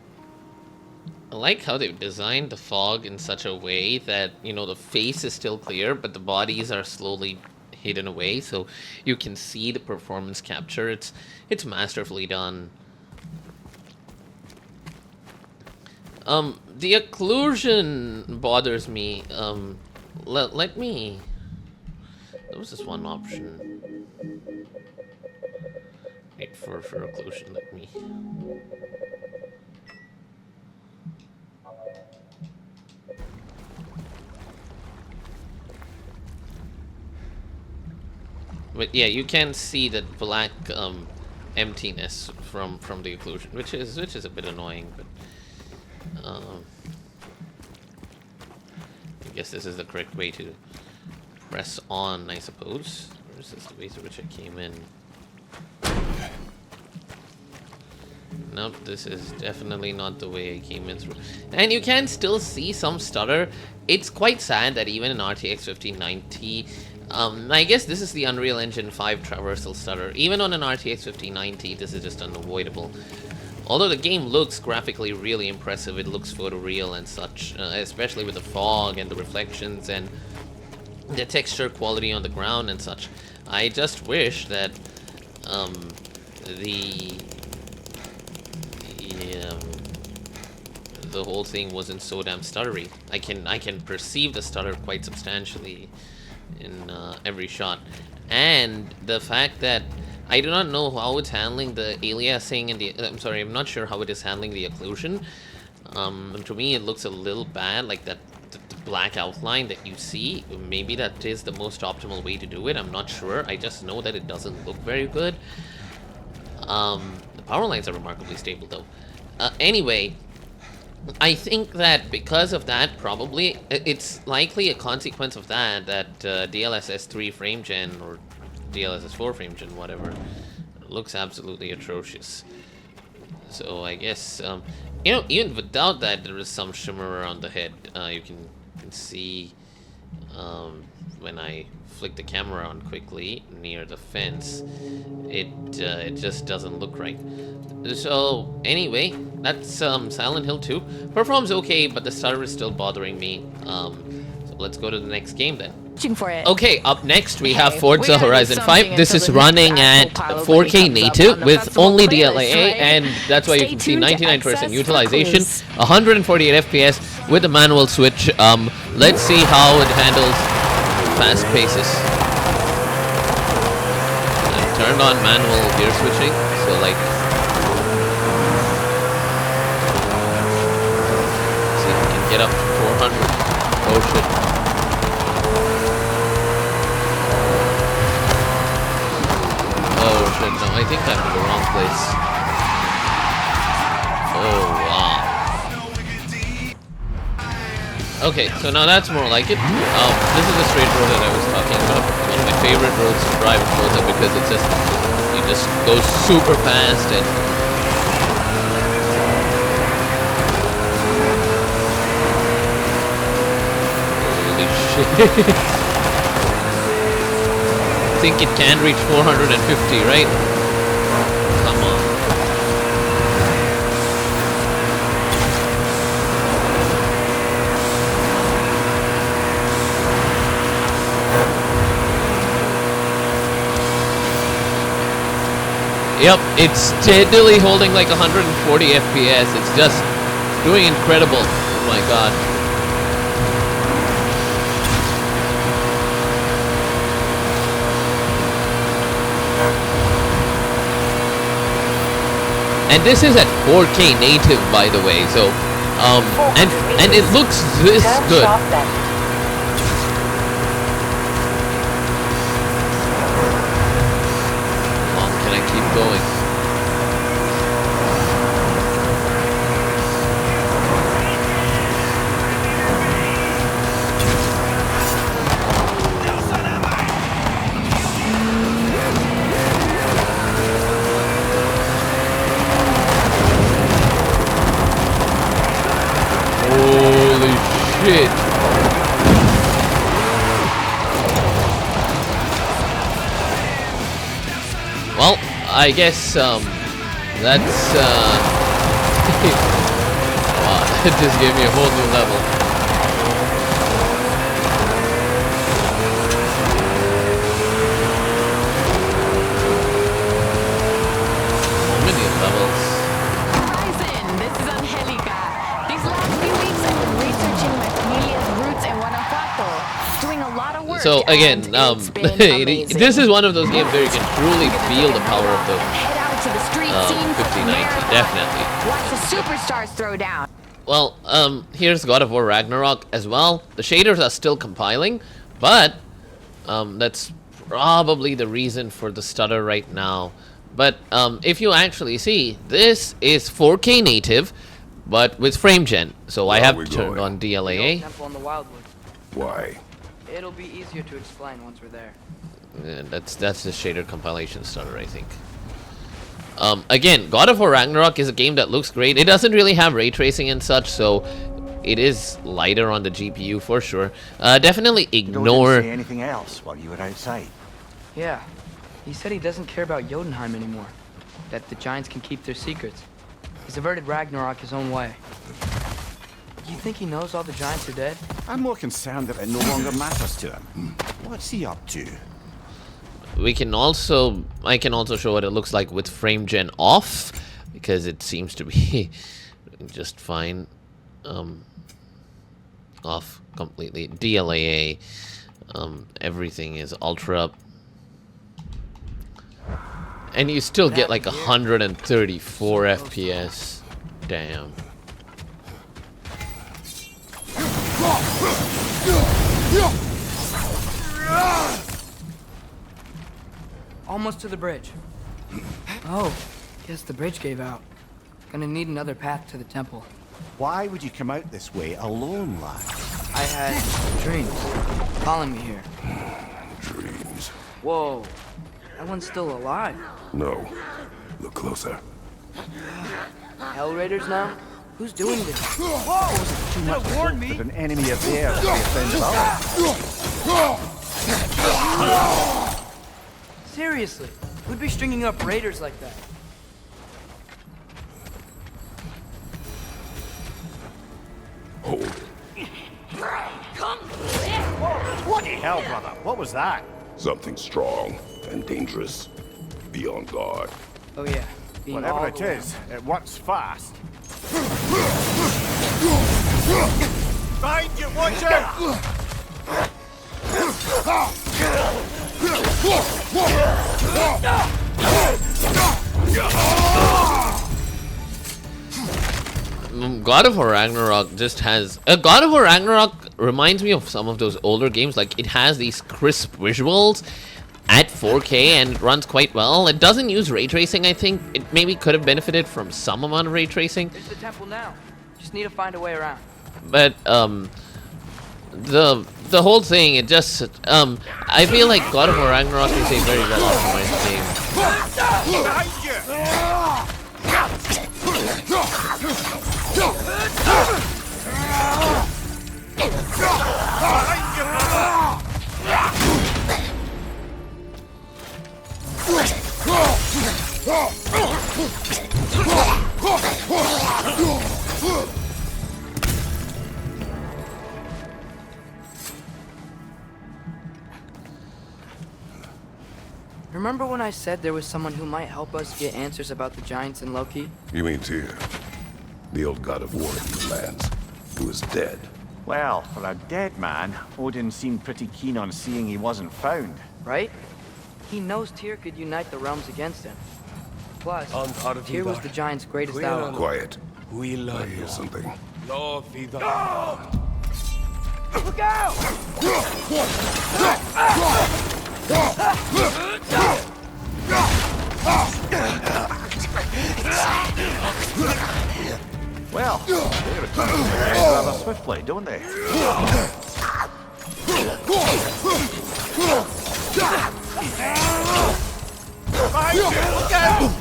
I like how they've designed the fog in such a way that, you know, the face is still clear, but the bodies are slowly hidden away, so you can see the performance capture. It's masterfully done. The occlusion bothers me. Let me... There was this one option. Wait for occlusion, let me... But yeah, you can see that black emptiness from the occlusion, which is a bit annoying. But I guess this is the correct way to press on, I suppose. Or is this the way to which I came in? Nope, this is definitely not the way I came in through. And you can still see some stutter. It's quite sad that even in RTX 5090, I guess this is the Unreal Engine 5 traversal stutter. Even on an RTX 5090, this is just unavoidable. Although the game looks graphically really impressive, it looks photoreal and such, especially with the fog and the reflections and the texture quality on the ground and such. I just wish that the whole thing wasn't so damn stuttery. I can perceive the stutter quite substantially in every shot, and the fact that I do not know how it's handling the aliasing and the I'm not sure how it is handling the occlusion. To me it looks a little bad, like that the black outline that you see. Maybe that is the most optimal way to do it, I'm not sure. I just know that it doesn't look very good. The power lines are remarkably stable though. Anyway, I think that because of that, probably, it's likely a consequence of that, DLSS 3 frame gen, or DLSS 4 frame gen, whatever, looks absolutely atrocious. So I guess, you know, even without that, there is some shimmer around the head. You can see when I flick the camera on quickly near the fence, it just doesn't look right. So anyway, that's Silent Hill 2. Performs okay, but the stutter is still bothering me. So let's go to the next game then. For it. Okay, up next we have Forza Horizon 5. This is running at 4K native with only DLSS, and that's why you can see 99% utilization, 148 FPS with the manual switch. Let's see how it handles fast paces. I've turned on manual gear switching, so like, see if we can get up to 400. Oh shit. Oh shit, no, I think I'm in the wrong place. Oh wow. Okay, so now that's more like it. This is the straight road that I was talking about. One of my favorite roads to drive in Forza because it's just, you just go super fast and holy I think it can reach 450, right? Come on. Yep, it's steadily holding like 140 FPS. It's just doing incredible. Oh my god. And this is at 4K native, by the way. So, and it looks this good. Can I keep going? Holy shit. Well, I guess that's wow, it just gave me a whole new level. How many levels? Horizon, this is Angelica. These last few weeks I've been researching my familia's roots in Guanajuato, doing a lot of work. So again, and it's been amazing. this is one of those games where you can truly feel the power of the Head out to the street scene for 5090, marathon. definitely. Watch the superstars throw down. Well, here's God of War Ragnarok as well. The shaders are still compiling, but that's probably the reason for the stutter right now. But if you actually see, this is 4K native, but with frame gen. So I have turned on DLAA. Temple in the Wildwood. Why? It'll be easier to explain once we're there. And that's the shader compilation stutter, I think. Again, God of War Ragnarok is a game that looks great. It doesn't really have ray tracing and such, so it is lighter on the GPU for sure. Definitely ignore. Didn't say anything else while you were outside. Yeah, he said he doesn't care about Jotunheim anymore. That the giants can keep their secrets. He's averted Ragnarok his own way. You think he knows all the giants are dead? I'm more concerned that it no longer matters to him. What's he up to? I can also show what it looks like with frame gen off, because it seems to be just fine. Off completely. DLAA. Everything is ultra. And you still get like 134 FPS. Damn. Almost to the bridge. Oh, guess the bridge gave out. Gonna need another path to the temple. Why would you come out this way alone, lad? I had dreams calling me here. Dreams. Whoa, that one's still alive. No. Look closer. Hell Raiders now? Who's doing this? Whoa! Too much warn me. With an enemy of theirs to be a friend of ours. Seriously, who'd be stringing up raiders like that? Hold it. Bloody hell, brother. What was that? Something strong and dangerous. Be on guard. Oh yeah. Whatever it is, it works fast. Behind you, watch out! God of War Ragnarok just has God of War Ragnarok reminds me of some of those older games. Like, it has these crisp visuals at 4K and it runs quite well. It doesn't use ray tracing. I think it maybe could have benefited from some amount of ray tracing. There's the temple now. Just need to find a way around. But the whole thing, it just I feel like God of War Ragnarok is a very well optimized game. Remember when I said there was someone who might help us get answers about the giants in Loki? You mean Tyr, the old god of war in these lands, who is dead. Well, for a dead man, Odin seemed pretty keen on seeing he wasn't found. Right? He knows Tyr could unite the realms against him. Plus, Tyr was the giant's greatest ally. Quiet. I hear something. Look out! Well, they return to the end rather swiftly, don't they? Look out!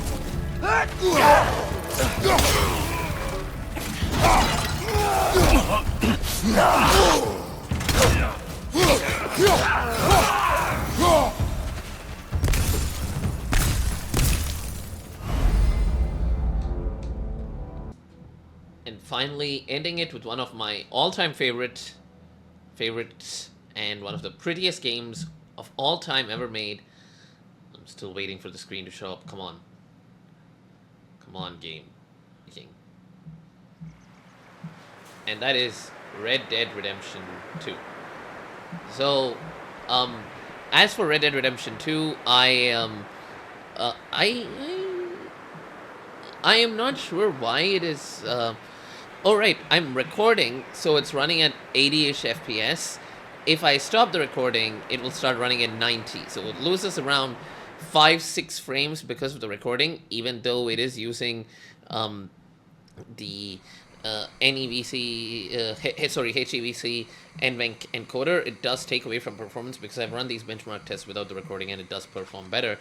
And finally, ending it with one of my all-time favorites and one of the prettiest games of all time ever made. I'm still waiting for the screen to show up. Come on. Come on, game. And that is Red Dead Redemption 2. So, as for Red Dead Redemption 2, I am not sure why it is. Oh right, I'm recording, so it's running at 80-ish FPS. If I stop the recording, it will start running at 90. So it loses around 5-6 frames because of the recording, even though it is using the HEVC NVENC encoder. It does take away from performance because I've run these benchmark tests without the recording and it does perform better.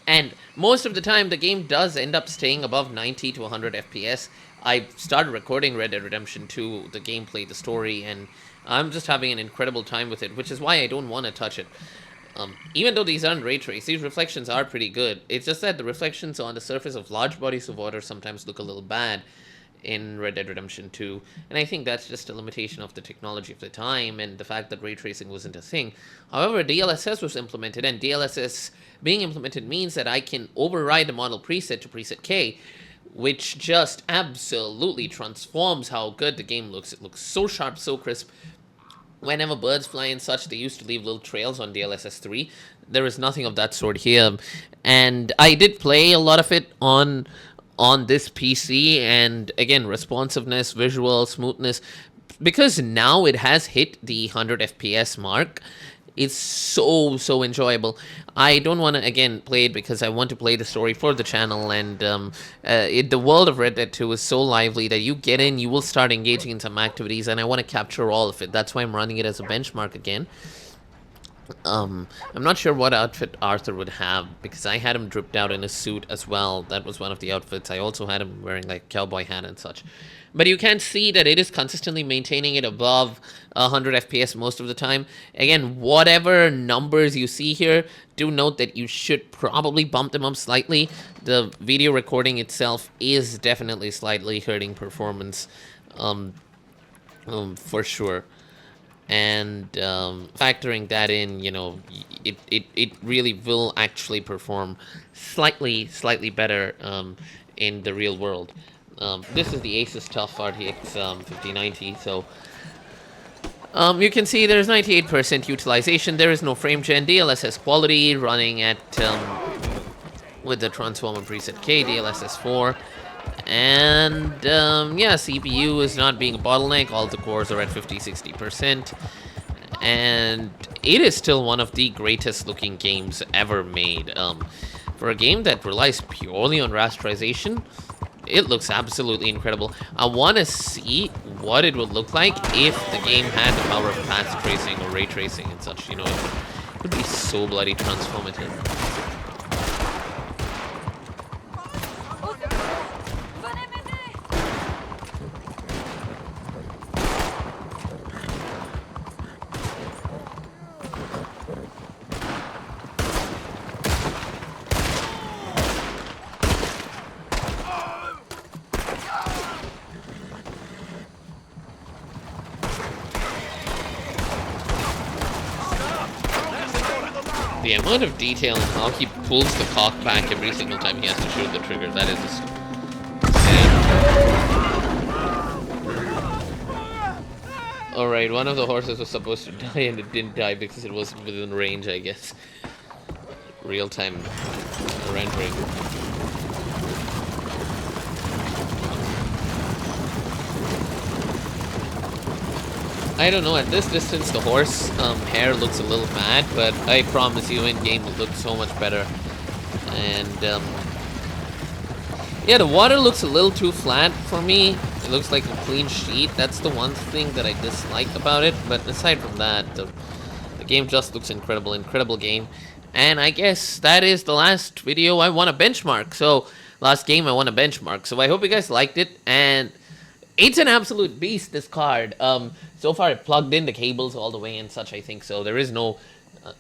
And most of the time, the game does end up staying above 90 to 100 FPS. I started recording Red Dead Redemption 2, the gameplay, the story, and I'm just having an incredible time with it, which is why I don't want to touch it. Even though these aren't ray traced, these reflections are pretty good. It's just that the reflections on the surface of large bodies of water sometimes look a little bad in Red Dead Redemption 2, and I think that's just a limitation of the technology of the time and the fact that ray tracing wasn't a thing. However, DLSS was implemented, and DLSS being implemented means that I can override the model preset to preset K, which just absolutely transforms how good the game looks. It looks so sharp, so crisp. Whenever birds fly and such, they used to leave little trails on DLSS 3. There is nothing of that sort here, and I did play a lot of it on this PC, and again, responsiveness, visual, smoothness, because now it has hit the 100 FPS mark. It's so enjoyable. I don't want to, again, play it because I want to play the story for the channel, and the world of Red Dead 2 is so lively that you get in, you will start engaging in some activities, and I want to capture all of it. That's why I'm running it as a benchmark again. I'm not sure what outfit Arthur would have, because I had him dripped out in a suit as well. That was one of the outfits. I also had him wearing like a cowboy hat and such. But you can see that it is consistently maintaining it above 100 FPS most of the time. Again, whatever numbers you see here, do note that you should probably bump them up slightly. The video recording itself is definitely slightly hurting performance, for sure. And factoring that in, you know, it really will actually perform slightly better in the real world. This is the ASUS TUF RTX 5090, so you can see there's 98% utilization. There is no frame gen, DLSS quality running at with the transformer preset K, DLSS 4. And yeah, CPU is not being a bottleneck. All the cores are at 50-60%, and it is still one of the greatest looking games ever made. For a game that relies purely on rasterization, it looks absolutely incredible. I want to see what it would look like if the game had the power of path tracing or ray tracing and such. You know, it would be so bloody transformative. The amount of detail and how he pulls the cock back every single time he has to shoot the trigger, that is just insane. Alright, one of the horses was supposed to die and it didn't die because it wasn't within range, I guess. Real-time rendering. I don't know, at this distance the horse hair looks a little bad, but I promise you in game it looks so much better. And yeah, the water looks a little too flat for me. It looks like a clean sheet. That's the one thing that I dislike about it, but aside from that, the game just looks incredible. Incredible game. And I guess that is the last video I want to benchmark. So, last game I want to benchmark. So I hope you guys liked it, and it's an absolute beast, this card. So far, it plugged in the cables all the way and such, I think. So there is no,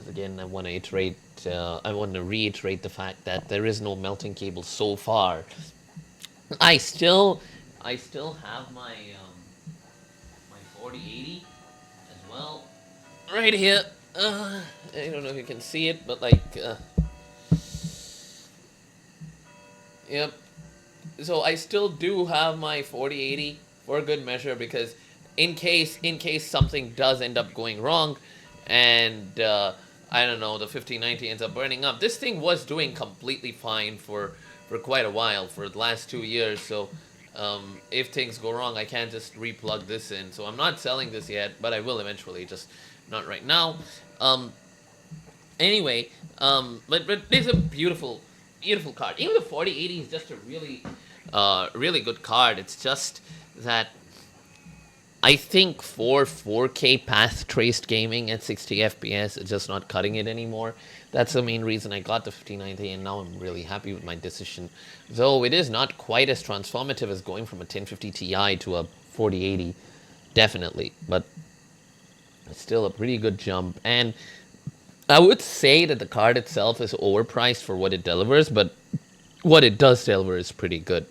again, I want to reiterate the fact that there is no melting cable so far. I still have my 4080 as well, right here. I don't know if you can see it, but like, yep. So I still do have my 4080 for good measure, because in case something does end up going wrong and I don't know, the 5090 ends up burning up. This thing was doing completely fine for quite a while, for the last 2 years. So if things go wrong, I can't just replug this in. So I'm not selling this yet, but I will eventually, just not right now. Anyway, but it's a beautiful card. Even the 4080 is just a really good card. It's just that I think for 4K path-traced gaming at 60 FPS, it's just not cutting it anymore. That's the main reason I got the 5090, and now I'm really happy with my decision. Though it is not quite as transformative as going from a 1050 Ti to a 4080, definitely. But it's still a pretty good jump. And I would say that the card itself is overpriced for what it delivers, but what it does deliver is pretty good.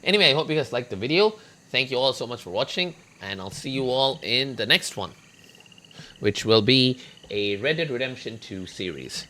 Anyway, I hope you guys liked the video. Thank you all so much for watching, and I'll see you all in the next one, which will be a Red Dead Redemption 2 series.